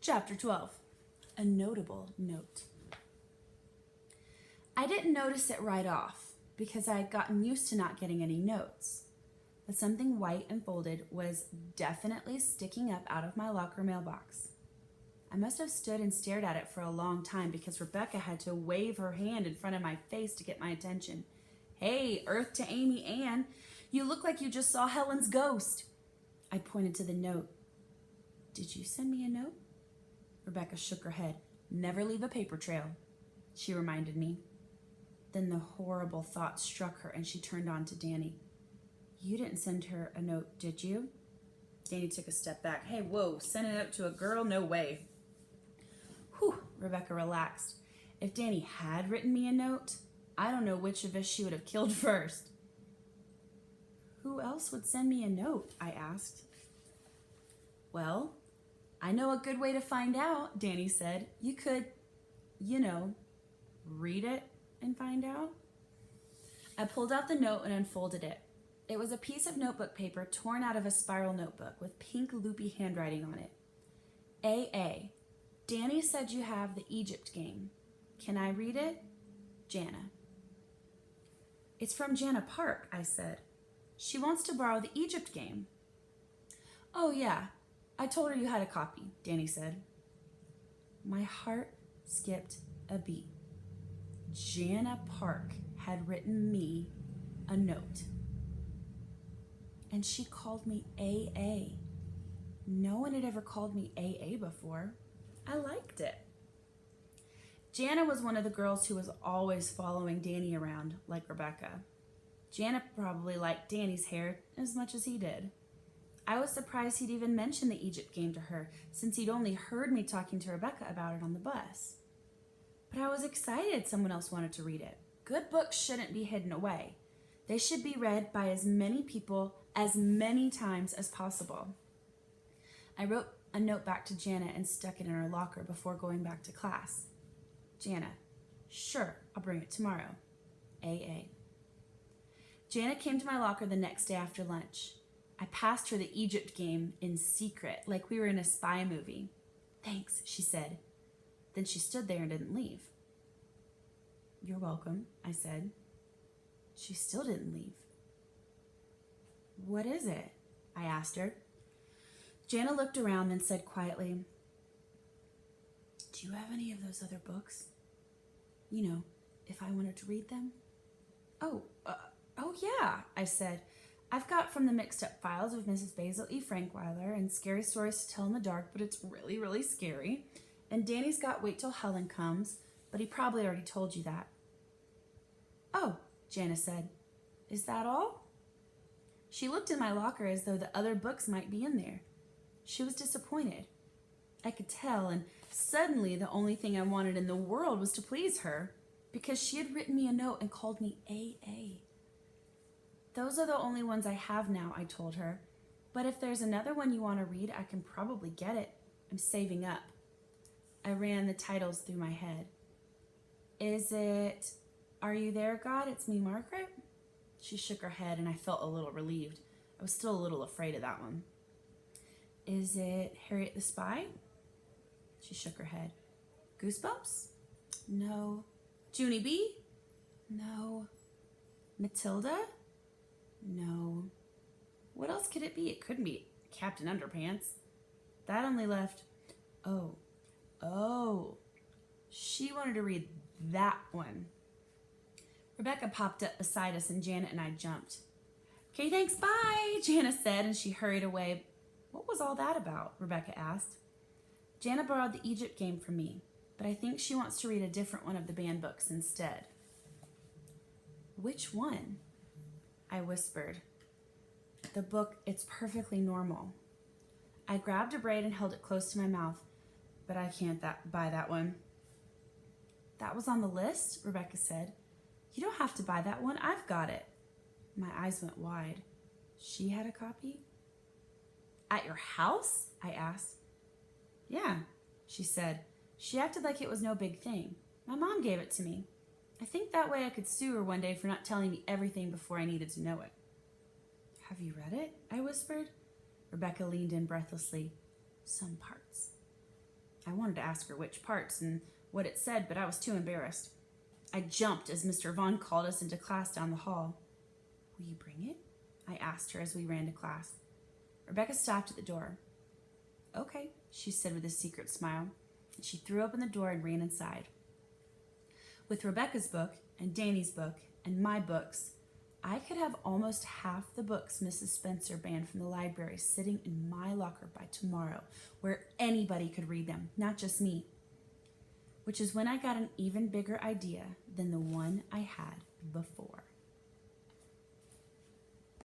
Chapter 12. A Notable Note. I didn't notice it right off because I had gotten used to not getting any notes. But something white and folded was definitely sticking up out of my locker mailbox. I must have stood and stared at it for a long time because Rebecca had to wave her hand in front of my face to get my attention. "Hey, Earth to Amy Ann, you look like you just saw Helen's ghost." I pointed to the note. "Did you send me a note?" Rebecca shook her head. "Never leave a paper trail," she reminded me. Then the horrible thought struck her and she turned on to Danny. "You didn't send her a note, did you?" Danny took a step back. "Hey, whoa, send a note to a girl? No way." Whew, Rebecca relaxed. If Danny had written me a note, I don't know which of us she would have killed first. "Who else would send me a note?" I asked. "Well, I know a good way to find out," Danny said. "You could, read it and find out." I pulled out the note and unfolded it. It was a piece of notebook paper torn out of a spiral notebook with pink loopy handwriting on it. "AA. Danny said you have the Egypt game. Can I read it? Jana." "It's from Jana Park," I said. "She wants to borrow the Egypt game." "Oh, yeah. I told her you had a copy," Danny said. My heart skipped a beat. Jana Park had written me a note. And she called me AA. No one had ever called me AA before. I liked it. Jana was one of the girls who was always following Danny around, like Rebecca. Jana probably liked Danny's hair as much as he did. I was surprised he'd even mentioned the Egypt game to her, since he'd only heard me talking to Rebecca about it on the bus. But I was excited someone else wanted to read it. Good books shouldn't be hidden away. They should be read by as many people as many times as possible. I wrote a note back to Jana and stuck it in her locker before going back to class. "Jana, sure, I'll bring it tomorrow. AA." Jana came to my locker the next day after lunch. I passed her the Egypt game in secret, like we were in a spy movie. "Thanks," she said. Then she stood there and didn't leave. "You're welcome," I said. She still didn't leave. "What is it?" I asked her. Jana looked around and said quietly, "Do you have any of those other books? If I wanted to read them?" Oh yeah," I said. "I've got From the Mixed Up Files of Mrs. Basil E. Frankweiler and Scary Stories to Tell in the Dark, but it's really, really scary. And Danny's got Wait Till Helen Comes, but he probably already told you that." "Oh," Jana said. "Is that all?" She looked in my locker as though the other books might be in there. She was disappointed. I could tell, and suddenly the only thing I wanted in the world was to please her, because she had written me a note and called me AA. "Those are the only ones I have now," I told her. "But if there's another one you want to read, I can probably get it. I'm saving up." I ran the titles through my head. "Is it Are You There, God? It's Me, Margaret?" She shook her head, and I felt a little relieved. I was still a little afraid of that one. "Is it Harriet the Spy?" She shook her head. "Goosebumps?" "No." "Junie B?" "No." "Matilda?" "No." What else could it be? It couldn't be Captain Underpants. That only left... Oh. She wanted to read that one. Rebecca popped up beside us and Janet and I jumped. "Okay, thanks, bye," Jana said, and she hurried away. "What was all that about?" Rebecca asked. "Jana borrowed the Egypt game from me, but I think she wants to read a different one of the banned books instead." "Which one?" I whispered. "The book, It's Perfectly Normal." I grabbed a braid and held it close to my mouth. "But I can't buy that one." "That was on the list?" Rebecca said. "You don't have to buy that one. I've got it." My eyes went wide. She had a copy? "At your house?" I asked. "Yeah," she said. "She acted like it was no big thing. My mom gave it to me. I think that way I could sue her one day for not telling me everything before I needed to know it." "Have you read it?" I whispered. Rebecca leaned in breathlessly. "Some parts." I wanted to ask her which parts and what it said, but I was too embarrassed. I jumped as Mr. Vaughn called us into class down the hall. Will you bring it? I asked her as we ran to class. Rebecca stopped at the door. Okay, she said with a secret smile. She threw open the door and ran inside. With Rebecca's book and Danny's book and my books, I could have almost half the books Mrs. Spencer banned from the library sitting in my locker by tomorrow, where anybody could read them, not just me. Which is when I got an even bigger idea than the one I had before.